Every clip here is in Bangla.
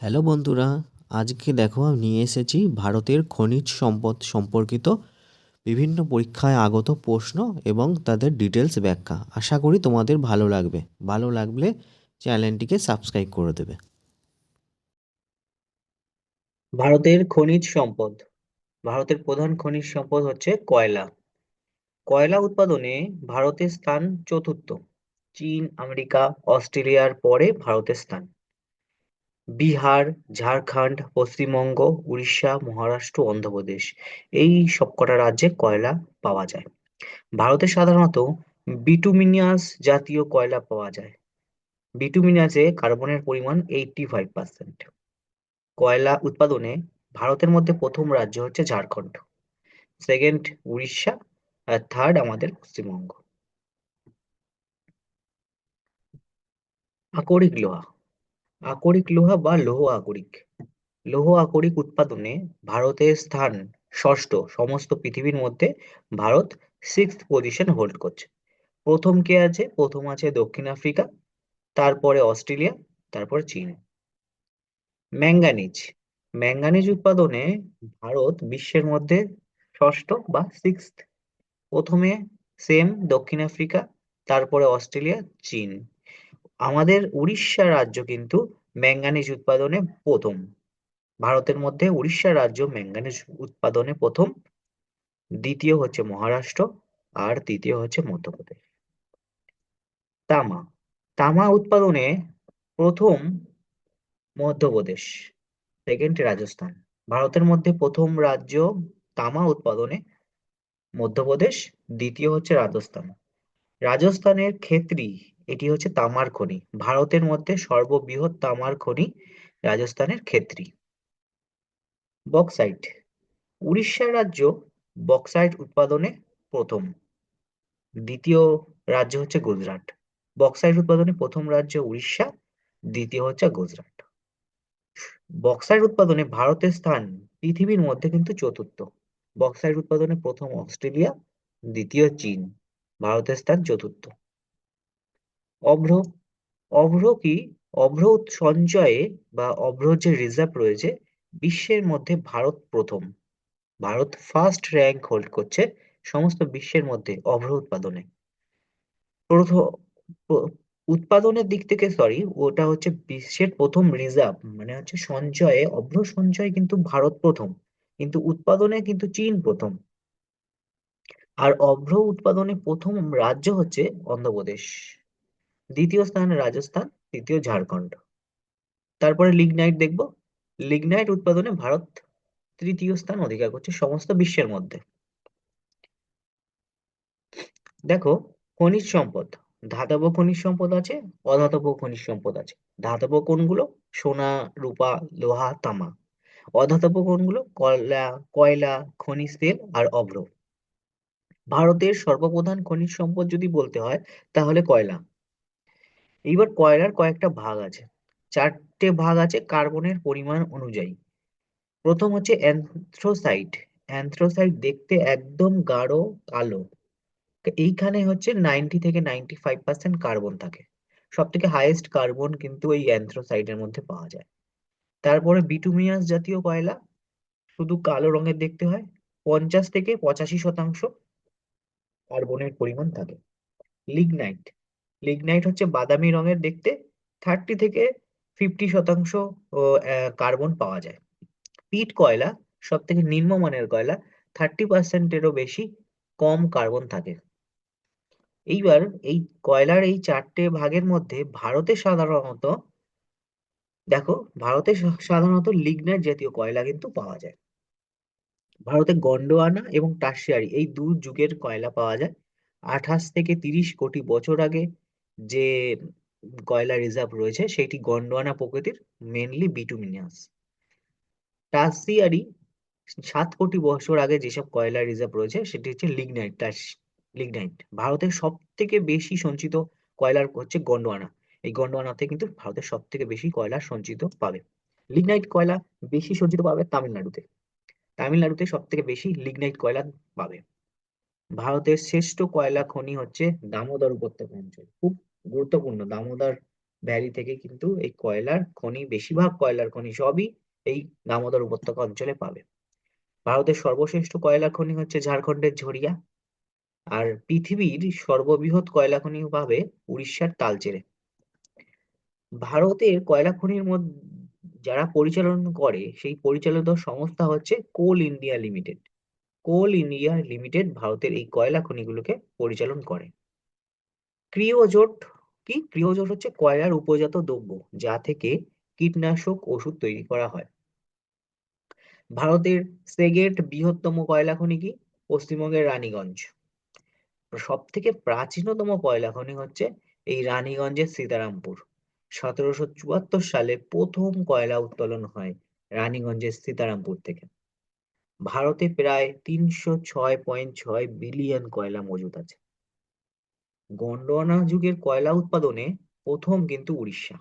হ্যালো বন্ধুরা, আজকে দেখো আমি নিয়ে এসেছি ভারতের খনিজ সম্পদ সম্পর্কিত বিভিন্ন পরীক্ষায় আগত প্রশ্ন এবং তাদের ডিটেলস ব্যাখ্যা। আশা করি তোমাদের ভালো লাগবে। ভালো লাগলে চ্যানেলটিকে সাবস্ক্রাইব করে দেবে। ভারতের খনিজ সম্পদ। ভারতের প্রধান খনিজ সম্পদ হচ্ছে কয়লা। কয়লা উৎপাদনে ভারতের স্থান চতুর্থ। চীন, আমেরিকা, অস্ট্রেলিয়ার পরে ভারতের স্থান। বিহার, ঝাড়খণ্ড, পশ্চিমবঙ্গ, উড়িষ্যা, মহারাষ্ট্র, অন্ধ্রপ্রদেশ এই সবকটা রাজ্যে কয়লা পাওয়া যায়। ভারতে সাধারণত বিটুমিনাস জাতীয় কয়লা পাওয়া যায়। বিটুমিনাসে কার্বনের পরিমাণ 85%। কয়লা উৎপাদনে ভারতের মধ্যে প্রথম রাজ্য হচ্ছে ঝাড়খণ্ড, সেকেন্ড উড়িষ্যা, আর থার্ড আমাদের পশ্চিমবঙ্গ। আকরিক লোহা। আকরিক লোহা বা লৌহ আকরিক। লৌহ আকরিক উৎপাদনে ভারতের স্থান ষষ্ঠ। সমস্ত পৃথিবীর মধ্যে ভারত সিক্সথ পজিশন হোল্ড করছে। প্রথম কে আছে? প্রথম আছে দক্ষিণ আফ্রিকা, তারপরে অস্ট্রেলিয়া, তারপরে চীন। ম্যাঙ্গানিজ। ম্যাঙ্গানিজ উৎপাদনে ভারত বিশ্বের মধ্যে ষষ্ঠ বা সিক্সথ। প্রথমে সেম দক্ষিণ আফ্রিকা, তারপরে অস্ট্রেলিয়া, চীন। আমাদের উড়িষ্যা রাজ্য কিন্তু ম্যাঙ্গানিজ উৎপাদনে প্রথম। ভারতের মধ্যে উড়িষ্যা রাজ্য ম্যাঙ্গানিজ উৎপাদনে প্রথম, দ্বিতীয় হচ্ছে মহারাষ্ট্র, আর তৃতীয় হচ্ছে মধ্যপ্রদেশ। তামা। তামা উৎপাদনে প্রথম মধ্যপ্রদেশ, সেকেন্ড রাজস্থান। ভারতের মধ্যে প্রথম রাজ্য তামা উৎপাদনে মধ্যপ্রদেশ, দ্বিতীয় হচ্ছে রাজস্থান। রাজস্থানের খেতড়ি, এটি হচ্ছে তামার খনি। ভারতের মধ্যে সর্ববৃহৎ তামার খনি রাজস্থানের খেতড়ি। বক্সাইট। উড়িষ্যা রাজ্য বক্সাইট উৎপাদনে প্রথম, দ্বিতীয় রাজ্য হচ্ছে গুজরাট। বক্সাইট উৎপাদনে প্রথম রাজ্য উড়িষ্যা, দ্বিতীয় হচ্ছে গুজরাট। বক্সাইট উৎপাদনে ভারতের স্থান পৃথিবীর মধ্যে কিন্তু চতুর্থ। বক্সাইট উৎপাদনে প্রথম অস্ট্রেলিয়া, দ্বিতীয় চীন, ভারতের স্থান চতুর্থ। অভ্র। অভ্র কি? অভ্র সঞ্চয়ে বা অভ্র যে রিজার্ভ রয়েছে, বিশ্বের মধ্যে ভারত প্রথম। ভারত ফার্স্ট র্যাঙ্ক হোল্ড করছে সমস্ত বিশ্বের মধ্যে অভ্র উৎপাদনে। প্রথম উৎপাদনের দিক থেকে, সরি, ওটা হচ্ছে বিশ্বের প্রথম রিজার্ভ, মানে হচ্ছে সঞ্চয়ে, অভ্র সঞ্চয়ে কিন্তু ভারত প্রথম, কিন্তু উৎপাদনে কিন্তু চীন প্রথম। আর অভ্র উৎপাদনে প্রথম রাজ্য হচ্ছে অন্ধ্রপ্রদেশ, দ্বিতীয় স্থানে রাজস্থান, তৃতীয় ঝাড়খণ্ড। তারপরে লিগনাইট দেখব। লিগনাইট উৎপাদনে ভারত তৃতীয় স্থান অধিকার করছে সমস্ত বিশ্বের মধ্যে। দেখো, খনিজ সম্পদ। ধাতব খনিজ সম্পদ আছে, অধাতব খনিজ সম্পদ আছে। ধাতব কোনগুলো? সোনা, রূপা, লোহা, তামা। অধাতব কোনগুলো? কয়লা, কয়লা, খনিজ তেল আর অভ্র। ভারতের সর্বপ্রধান খনিজ সম্পদ যদি বলতে হয় তাহলে কয়লা। এইবার কয়লার কয়েকটা ভাগ আছে, চারটে ভাগ আছে কার্বনের পরিমাণ অনুযায়ী। প্রথম হচ্ছে অ্যান্থ্রোসাইট। অ্যান্থ্রোসাইট দেখতে একদম গাঢ় কালো। তো এইখানে হচ্ছে 90 থেকে 95% কার্বন থাকে। সব থেকে হাইয়েস্ট কার্বন কিন্তু এই অ্যান্থ্রোসাইটের মধ্যে পাওয়া যায়। তারপরে বিটুমিনাস জাতীয় কয়লা, শুধু কালো রঙের দেখতে হয়। 50 থেকে 85% কার্বনের পরিমাণ থাকে। লিগনাইট। লিগনাইট হচ্ছে বাদামি রঙের দেখতে, 30 থেকে 50% কার্বন পাওয়া যায়। পিট কয়লা, সব থেকে নিম্নমানের কয়লা, 30%-এরও বেশি কম কার্বন থাকে। এইবার এই কয়লার এই চারটে ভাগের মধ্যে ভারতে সাধারণত, দেখো, ভারতে সাধারণত লিগনাইট জাতীয় কয়লা কিন্তু পাওয়া যায়। ভারতে গন্ডোয়ানা এবং টারশিয়ারি এই দু যুগের কয়লা পাওয়া যায়। 28 থেকে 30 কোটি বছর আগে যে কয়লা রিজার্ভ রয়েছে সেটি গন্ডোয়ানা প্রকৃতির, মেনলি বিটুমিনাস। টারশিয়ারি 7 কোটি বছর আগে যেসব কয়লা রিজার্ভ রয়েছে সেটি হচ্ছে লিগনাইট। লিগনাইট। ভারতের সব থেকে বেশি সঞ্চিত কয়লার হচ্ছে গন্ডোয়ানা। এই গন্ডোয়ানাতে কিন্তু ভারতের সব থেকে বেশি কয়লা সঞ্চিত পাবে। লিগনাইট কয়লা বেশি সঞ্চিত পাবে তামিলনাড়ুতে। তামিলনাড়ুতে সব থেকে বেশি লিগনাইট কয়লা পাবে। ভারতের শ্রেষ্ঠ কয়লা খনি হচ্ছে দামোদর উপত্যকা অঞ্চল, খুব গুরুত্বপূর্ণ। দামোদর ভ্যালি থেকে কিন্তু এই কয়লার খনি, বেশিরভাগ কয়লার খনি সবই এই দামোদর উপত্যকা অঞ্চলে পাবে। ভারতের সর্বশ্রেষ্ঠ কয়লা খনি হচ্ছে ঝাড়খণ্ডের ঝরিয়া। আর পৃথিবীর সর্ববৃহৎ কয়লা খনি পাবে উড়িষ্যার তালচেরে। ভারতের কয়লা খনির মধ্যে যারা পরিচালনা করে সেই পরিচালিত সংস্থা হচ্ছে কোল ইন্ডিয়া লিমিটেড। কোল ইন্ডিয়া লিমিটেড ভারতের এই কয়লা খনিগুলোকে পরিচালন করে। ক্রিওজোট কি? ক্রিওজোট হচ্ছে কয়লার উপজাত দ্রব্য, যা থেকে কীটনাশক ওষুধ তৈরি করা হয়। ভারতের সেকেন্ড বৃহত্তম কয়লা খনি কি? পশ্চিমবঙ্গের রানীগঞ্জ। সব থেকে প্রাচীনতম কয়লা খনি হচ্ছে এই রানীগঞ্জের সীতারামপুর। 1774 সালে প্রথম কয়লা উত্তোলন হয় রানীগঞ্জের সীতারামপুর থেকে। ভারতে প্রায় 306.6 বিলিয়ন কয়লা মজুদ আছে। গন্ডোয়ানা যুগের কয়লা উৎপাদনে প্রথম কিন্তু উড়িষ্যা।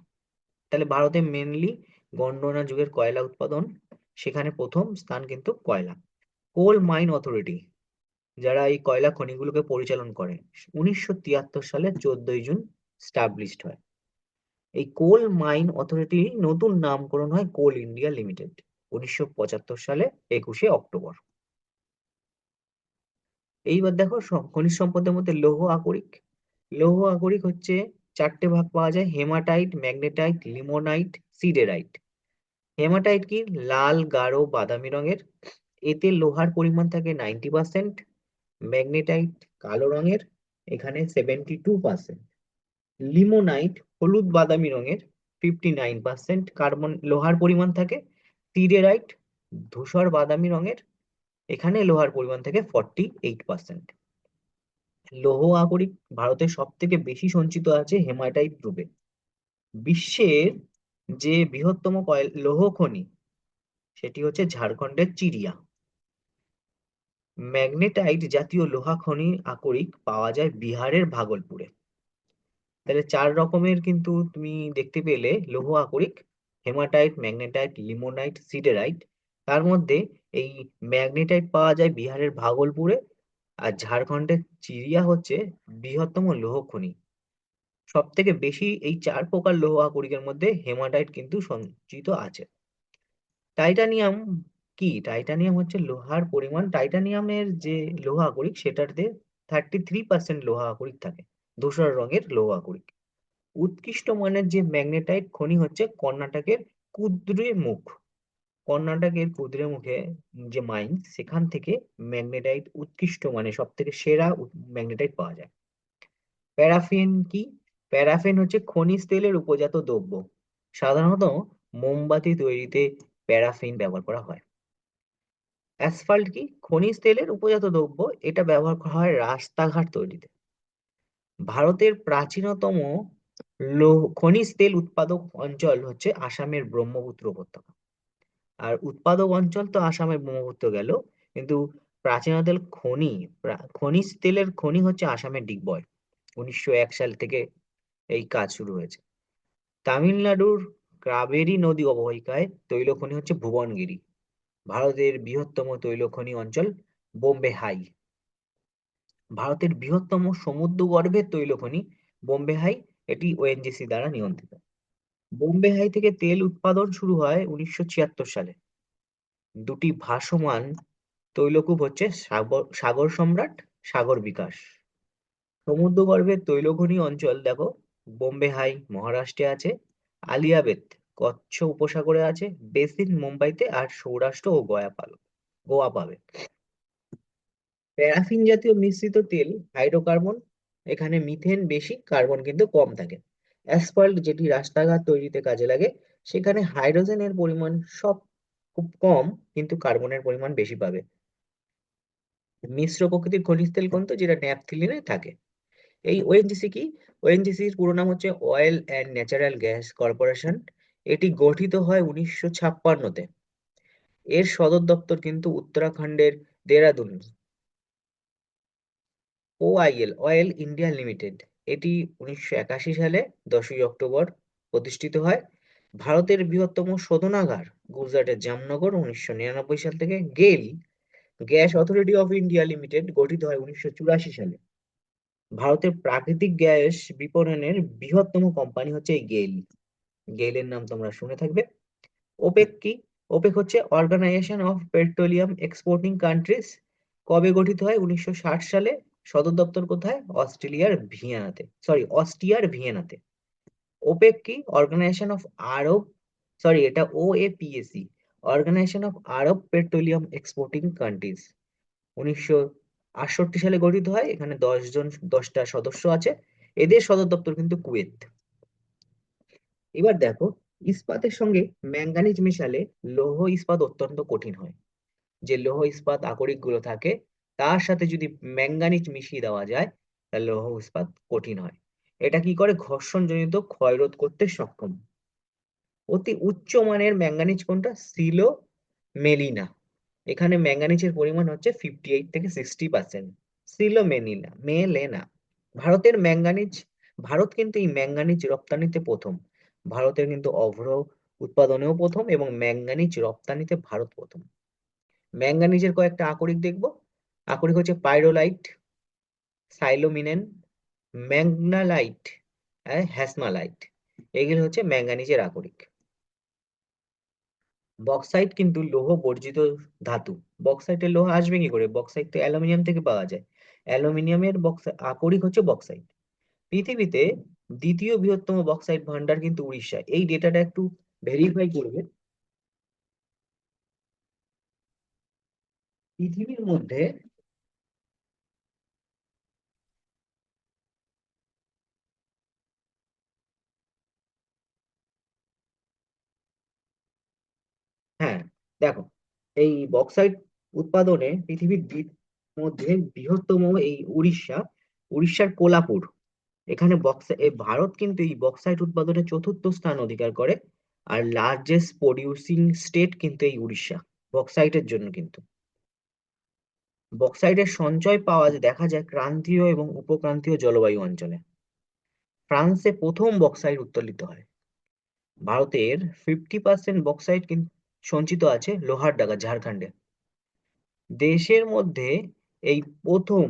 তাহলে ভারতে মেনলি গন্ডোয়ানা যুগের কয়লা উৎপাদন, সেখানে প্রথম স্থান কিন্তু কয়লা। কোল মাইন অথরিটি, যারা এই কয়লা খনিগুলোকে পরিচালন করে, 1973 সালে 14 জুন স্টাবলিশড হয়। এই কোল মাইন অথরিটি নতুন নামকরণ হয় কোল ইন্ডিয়া লিমিটেড 1975 সালে 21শে অক্টোবর। এইবার দেখো খনিজ সম্পদের মধ্যে লৌহ আকরিক। লৌহ আকরিক হচ্ছে চারটে ভাগ পাওয়া যায়: hematite, magnetite, limonite, siderite. Hematite কি? লাল, গাঢ়, বাদামি রঙের। এতে লোহার পরিমাণ থাকে 90%। ম্যাগনেটাইট কালো রঙের, এখানে 72%। লিমোনাইট হলুদ বাদামি রঙের, 59% কার্বন লোহার পরিমাণ থাকে। সিডেরাইট ধূসর বাদামি রঙের, এখানে লোহার পরিমাণ থাকে 48%। লৌহ আকরিক ভারতের সব থেকে বেশি সঞ্চিত আছে হেমাটাইট রূপে। বিশ্বের যে বৃহত্তম লৌহ খনি, সেটি হচ্ছে ঝাড়খণ্ডের চিরিয়া। ম্যাগনেটাইট জাতীয় লোহা খনি আকরিক পাওয়া যায় বিহারের ভাগলপুরে। তাহলে 4 রকমের কিন্তু তুমি দেখতে পেলে লৌহ আকরিক: হেমাটাইট, ম্যাগনেটাইট, লিমোনাইট, সিডেরাইট। তার মধ্যে এই ম্যাগনেটাইট পাওয়া যায় বিহারের ভাগলপুরে, আর ঝাড়খণ্ডের চিরিয়া হচ্ছে বৃহত্তম লৌহ খনি। সব থেকে বেশি এই 4 প্রকার লৌহ আকরিকের মধ্যে হেমাটাইট কিন্তু সঞ্চিত আছে। টাইটানিয়াম কি? টাইটানিয়াম হচ্ছে লোহার পরিমাণ, টাইটানিয়ামের যে লোহা আকরিক সেটাতে 33% লোহা আকরিক থাকে, ধূসর রঙের লোহা আকরিক। উৎকৃষ্ট মানের যে ম্যাগনেটাইট খনি হচ্ছে কর্ণাটকের কুদ্রেমুখ। কর্ণাটকের কুদ্রেমুখে যে মাইন, সেখান থেকে ম্যাগনেটাইট উৎকৃষ্ট মানে সব থেকে সেরা ম্যাগনেটাইট পাওয়া যায়। প্যারাফিন কি? প্যারাফিন হচ্ছে খনিজ তেলের উপজাত দ্রব্য। সাধারণত মোমবাতি তৈরিতে প্যারাফিন ব্যবহার করা হয়। অ্যাসফাল্ট কি? খনিজ তেলের উপজাত দ্রব্য, এটা ব্যবহার করা হয় রাস্তাঘাট তৈরিতে। ভারতের প্রাচীনতম খনিজ তেল উৎপাদক অঞ্চল হচ্ছে আসামের ব্রহ্মপুত্র উপত্যকা। আর উৎপাদক অঞ্চল তো আসামের ব্রহ্মপুত্র গেল, কিন্তু প্রাচীনতম খনিজ তেলের খনি হচ্ছে আসামের ডিগবয়। 1901 সাল থেকে এই কাজ শুরু হয়েছে। তামিলনাড়ুর কাবেরী নদী অববাহিকায় তৈল খনি হচ্ছে ভুবনগিরি। ভারতের বৃহত্তম তৈল খনি অঞ্চল বোম্বে হাই। ভারতের বৃহত্তম সমুদ্রগর্ভের তৈল খনি বোম্বে হাই, এটি ওএনজিসি দ্বারা নিয়ন্ত্রিত। বোম্বে হাই থেকে তেল উৎপাদন শুরু হয় 1976 সালে। দুটি ভাসমান তৈলকূপ হচ্ছে সাগর সম্রাট, সাগর বিকাশ। সমুদ্রগর্ভের তৈলখনি অঞ্চল দেখো, বোম্বে হাই মহারাষ্ট্রে আছে, আলিয়াবেদ কচ্ছ উপসাগরে আছে, বেসিন মুম্বাইতে, আর সৌরাষ্ট্র ও গোয়া পাবে। প্যারাফিন জাতীয় মিশ্রিত তেল হাইড্রোকার্বন, এখানে মিথেন বেশি, কার্বন কিন্তু কম থাকে। অ্যাসফল্ট যেটি রাস্তাঘাট তৈরিতে কাজে লাগে, সেখানে হাইড্রোজেনের পরিমাণ সব খুব কম, কিন্তু কার্বনের পরিমাণ বেশি পাবে। মিশ্র প্রকৃতির খনিজ তেল কোনটা? যেটা ন্যাপথলিনে থাকে। এই ওএনজিসি কি? ওএনজিসির পুরো নাম হচ্ছে oil and natural gas corporation. এটি গঠিত হয় 1956-তে। এর সদর দপ্তর কিন্তু উত্তরাখণ্ডের Dehradun. OIL oil India limited, এটি 1981 সালে 10ই অক্টোবর প্রতিষ্ঠিত হয়। ভারতের বৃহত্তম শোধনাগার গুজরাটের জামনগর, 1999 সাল থেকে। গেল gas authority of India limited গঠিত হয় 1984 সালে। ভারতের প্রাকৃতিক গ্যাস বিপণনের বৃহত্তম কোম্পানি হচ্ছে এই গেইল। গেইলের নাম তোমরা শুনে থাকবে। ওপেক কি? ওপেক হচ্ছে organisation of petroleum exporting countries. কবে গঠিত হয়? 1960 সালে। সদর দপ্তর কোথায়? অস্ট্রিয়ার ভিয়েনাতে। ওপেক কি? অর্গানাইজেশন অফ আরব, সরি এটা OAPEC, organisation of Arab petroleum exporting countries. 1968 সালে গঠিত হয়। এখানে 10টা সদস্য আছে। এদের সদর দপ্তর কিন্তু কুয়েত। এবার দেখো, ইস্পাতের সঙ্গে ম্যাঙ্গানিজ মেশালে লৌহ ইস্পাত অত্যন্ত কঠিন হয়। যে লৌহ ইস্পাত আকরিক গুলো থাকে তার সাথে যদি ম্যাঙ্গানিজ মিশিয়ে দেওয়া যায় তাহলে লৌহ ইস্পাত কঠিন হয়। এটা কি করে? ঘর্ষণজনিত ক্ষয়রোধ করতে সক্ষম। অতি উচ্চ মানের ম্যাঙ্গানিজ কোনটা? সিলো মেলিনা। এখানে ম্যাঙ্গানিজের পরিমাণ হচ্ছে 58 থেকে 60%। সিলো মেলেনা। ভারতের ম্যাঙ্গানিজ, ভারত কিন্তু এই ম্যাঙ্গানিজ রপ্তানিতে প্রথম। ভারতের কিন্তু অভ্র উৎপাদনেও প্রথম এবং ম্যাঙ্গানিজ রপ্তানিতে ভারত প্রথম। ম্যাঙ্গানিজের কয়েকটা আকরিক দেখবো। আকরিক হচ্ছে পাইরোলাইট, সাইলোমিনেন, ম্যাগনালাইট, হ্যাসমালাইট। এগুলো হচ্ছে ম্যাঙ্গানিজের আকরিক। বক্সাইট কিন্তু লৌহ বর্জিত ধাতু। বক্সাইটের লৌহ আসবে কি করে? বক্সাইট তো অ্যালুমিনিয়াম থেকে পাওয়া যায়। অ্যালুমিনিয়ামের আকরিক হচ্ছে বক্সাইট। পৃথিবীতে দ্বিতীয় বৃহত্তম বক্সাইট ভান্ডার কিন্তু উড়িষ্যা। এই ডেটাটা একটু ভেরিফাই করবে। পৃথিবীর মধ্যে, হ্যাঁ দেখো, এই বক্সাইট উৎপাদনে পৃথিবীর মধ্যে বৃহত্তম এই উড়িষ্যা। উড়িষ্যার কোলাপুর। এখানে ভারত কিন্তু এই বক্সাইট উৎপাদনে চতুর্থ স্থান অধিকার করে। আর লার্জেস্ট প্রডিউসিং স্টেট কিন্তু এই উড়িষ্যা বক্সাইটের জন্য কিন্তু। বক্সাইটের সঞ্চয় দেখা যায় ক্রান্তীয় এবং উপক্রান্তীয় জলবায়ু অঞ্চলে। ফ্রান্সে প্রথম বক্সাইট উত্তোলিত হয়। ভারতের 50% বক্সাইট কিন্তু সঞ্চিত আছে লোহারডাঙ্গা, ঝাড়খণ্ডে। দেশের মধ্যে এই প্রথম,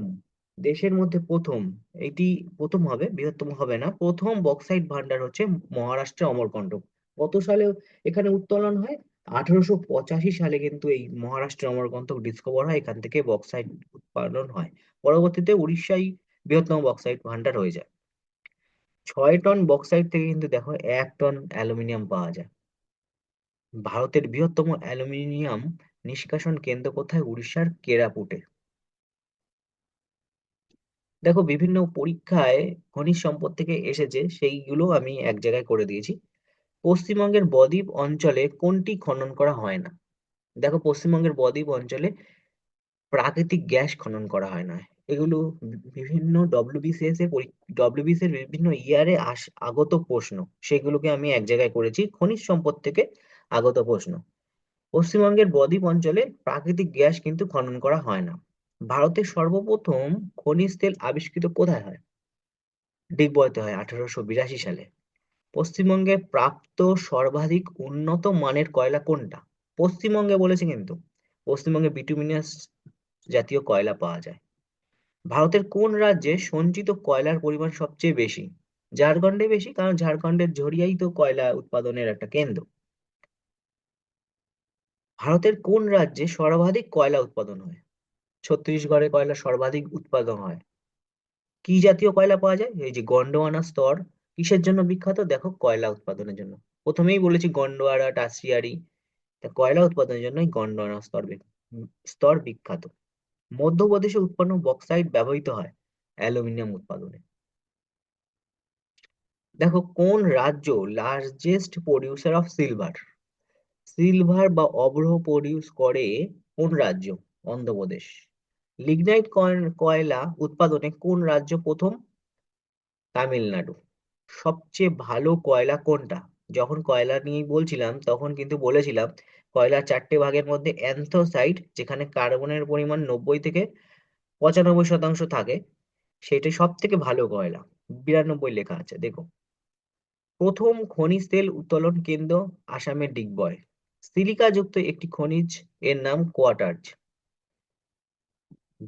দেশের মধ্যে প্রথম, এটি প্রথম হবে, বৃহত্তম হবে না। প্রথম বক্সাইট ভান্ডার হচ্ছে মহারাষ্ট্রে অমরকণ্টক। কত সালে এখানে উত্তোলন হয়? 1885 সালে কিন্তু এই মহারাষ্ট্রে অমরকণ্টক ডিসকভার হয়। এখান থেকে বক্সাইট উৎপাদন হয়। পরবর্তীতে উড়িষ্যাই বৃহত্তম বক্সাইট ভান্ডার হয়ে যায়। 6 টন বক্সাইট থেকে কিন্তু দেখো 1 টন অ্যালুমিনিয়াম পাওয়া যায়। ভারতের বৃহত্তম অ্যালুমিনিয়াম নিষ্কাশন কেন্দ্র কোথায়? উড়িষ্যার কেরাপুটে। দেখো, বিভিন্ন পরীক্ষায় খনিজ সম্পদ থেকে এসেছে, সেইগুলো আমি এক জায়গায় করে দিয়েছি। পশ্চিমবঙ্গের বদ্বীপ অঞ্চলে কোনটি খনন করা হয় না? দেখো, পশ্চিমবঙ্গের বদ্বীপ অঞ্চলে প্রাকৃতিক গ্যাস খনন করা হয় না। এগুলো বিভিন্ন ডব্লিউবিসিএস এর বিভিন্ন ইয়ারে আগত প্রশ্ন, সেগুলোকে আমি এক জায়গায় করেছি। খনিজ সম্পদ থেকে আগত প্রশ্ন। পশ্চিমবঙ্গের বদ্বীপ অঞ্চলে প্রাকৃতিক গ্যাস কিন্তু খনন করা হয় না। ভারতের সর্বপ্রথম খনিজ তেল আবিষ্কৃত কোথায় হয়? ডিগবইতে হয় 1882 সালে। পশ্চিমবঙ্গে প্রাপ্ত সর্বাধিক উন্নত মানের কয়লা কোনটা? পশ্চিমবঙ্গে বলেছে কিন্তু। পশ্চিমবঙ্গে বিটুমিনাস জাতীয় কয়লা পাওয়া যায়। ভারতের কোন রাজ্যে সঞ্চিত কয়লার পরিমাণ সবচেয়ে বেশি? ঝাড়খণ্ডে বেশি, কারণ ঝাড়খণ্ডের ঝরিয়াই তো কয়লা উৎপাদনের একটা কেন্দ্র। ভারতের কোন রাজ্যে সর্বাধিক কয়লা উৎপাদন হয়? ছত্তিশগড়ে কয়লা সর্বাধিক উৎপাদন হয়। কি জাতীয় কয়লা পাওয়া যায়? এই যে গন্ডোয়ানা স্তর। কিসের জন্য বিখ্যাত? দেখো, কয়লা উৎপাদনের জন্য। প্রথমেই বলেছি গন্ডোয়ারা টাসিয়ারি। তা কয়লা উৎপাদনের জন্য গন্ডোয়ানা স্তর বিখ্যাত। মধ্যপ্রদেশে উৎপন্ন বক্সাইট ব্যবহৃত হয় অ্যালুমিনিয়াম উৎপাদনে। দেখো, কোন রাজ্য largest producer of silver? Silver বা অভ্র প্রডিউস করে কোন রাজ্য? অন্ধ্রপ্রদেশ। লিগনাইট কয়লা উৎপাদনে কোন রাজ্য প্রথম? তামিলনাড়ু। সবচেয়ে ভালো কয়লা কোনটা? যখন কয়লা নিয়ে বলছিলাম তখন কিন্তু বলেছিলাম কয়লার 4টে ভাগের মধ্যে অ্যান্থ্রাসাইট, যেখানে কার্বনের পরিমাণ 90 থেকে 95% থাকে, সেটা সব থেকে ভালো কয়লা। 92 লেখা আছে, দেখো। প্রথম খনিজ তেল উত্তোলন কেন্দ্র আসামের ডিগবয়। সিলিকা যুক্ত একটি খনিজ, এর নাম কোয়ার্টাজ।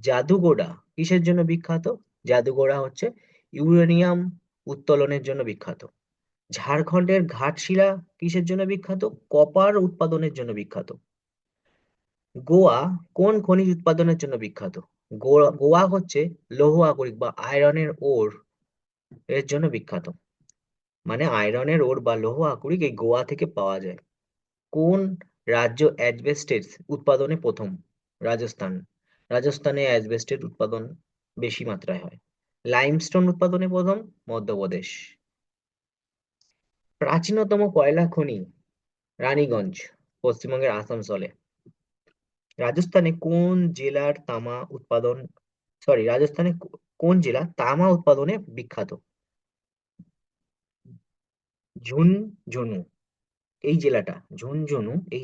জাদুগোড়া কিসের জন্য বিখ্যাত? জাদুঘোড়া হচ্ছে ইউরেনিয়াম উত্তোলনের জন্য বিখ্যাত। ঝাড়খণ্ডের ঘাটশিলা কিসের জন্য বিখ্যাত? কপার উৎপাদনের জন্য বিখ্যাত। গোয়া কোন খনিজ উৎপাদনের জন্য বিখ্যাত? গোয়া হচ্ছে লৌহ আকরিক বা আয়রনের ওর এর জন্য বিখ্যাত। মানে আয়রনের ওর বা লৌহ আকরিক এই গোয়া থেকে পাওয়া যায়। কোন রাজ্য অ্যাসবেস্টস উৎপাদনে প্রথম? রাজস্থান। রাজস্থানে অ্যাসবেস্টের উৎপাদন বেশি মাত্রায় হয়। লাইমস্টোন উৎপাদনে প্রথম? মধ্যপ্রদেশ। প্রাচীনতম কয়লা খনি? রানীগঞ্জ, পশ্চিমবঙ্গের আসানসোলে। রাজস্থানে কোন জেলার তামা উৎপাদন রাজস্থানে কোন জেলা তামা উৎপাদনে বিখ্যাত? ঝুনঝুনু এই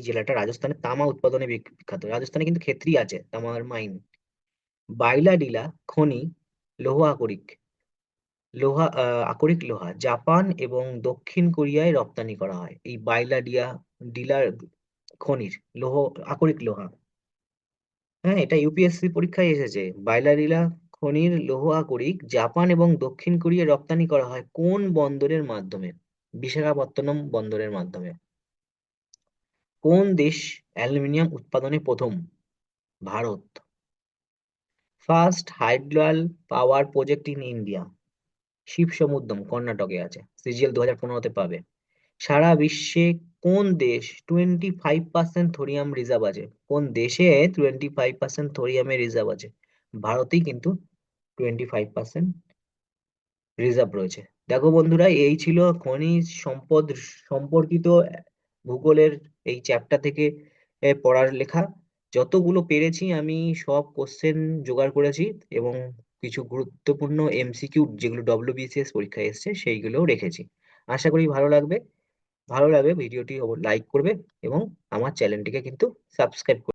জেলাটা রাজস্থানের তামা উৎপাদনে বিখ্যাত। রাজস্থানে কিন্তু ক্ষেত্রী আছে তামার মাইন। বাইলাডিলা খনি লৌহ আকরিক আকরিক লোহা জাপান এবং দক্ষিণ কোরিয়ায় রপ্তানি করা হয়। এই ডিলার খনির আকরিক লোহা, হ্যাঁ, এটা ইউপিএসসি পরীক্ষায় এসেছে। বাইলাডিলা খনির লৌহ আকরিক জাপান এবং দক্ষিণ কোরিয়ায় রপ্তানি করা হয় কোন বন্দরের মাধ্যমে? বিশাখাপত্তনম বন্দরের মাধ্যমে। কোন দেশ অ্যালুমিনিয়াম উৎপাদনে প্রথম? Bharat. First hydral power project in India? Shiva Samudram, কর্ণাটকে আছে। সিজিএল 2015-তে পাবে। সারা বিশ্বে কোন দেশ 25% থোরিয়াম রিজার্ভ আছে? কোন দেশে 25% থোরিয়ামের রিজার্ভ আছে? ভারতেই কিন্তু 25% রিজার্ভ রয়েছে। দেখো বন্ধুরা, এই ছিল খনিজ সম্পদ সম্পর্কিত ভূগোলের এই চ্যাপ্টার থেকে পড়ার লেখা। যতগুলো পেরেছি আমি সব কোশ্চেন জোগাড় করেছি এবং কিছু গুরুত্বপূর্ণ এমসিকিউ যেগুলো ডব্লিউবিসিএস পরীক্ষায় এসেছে সেইগুলোও রেখেছি। আশা করি ভালো লাগবে। ভালো লাগবে ভিডিওটি লাইক করবে এবং আমার চ্যানেলটিকে কিন্তু সাবস্ক্রাইব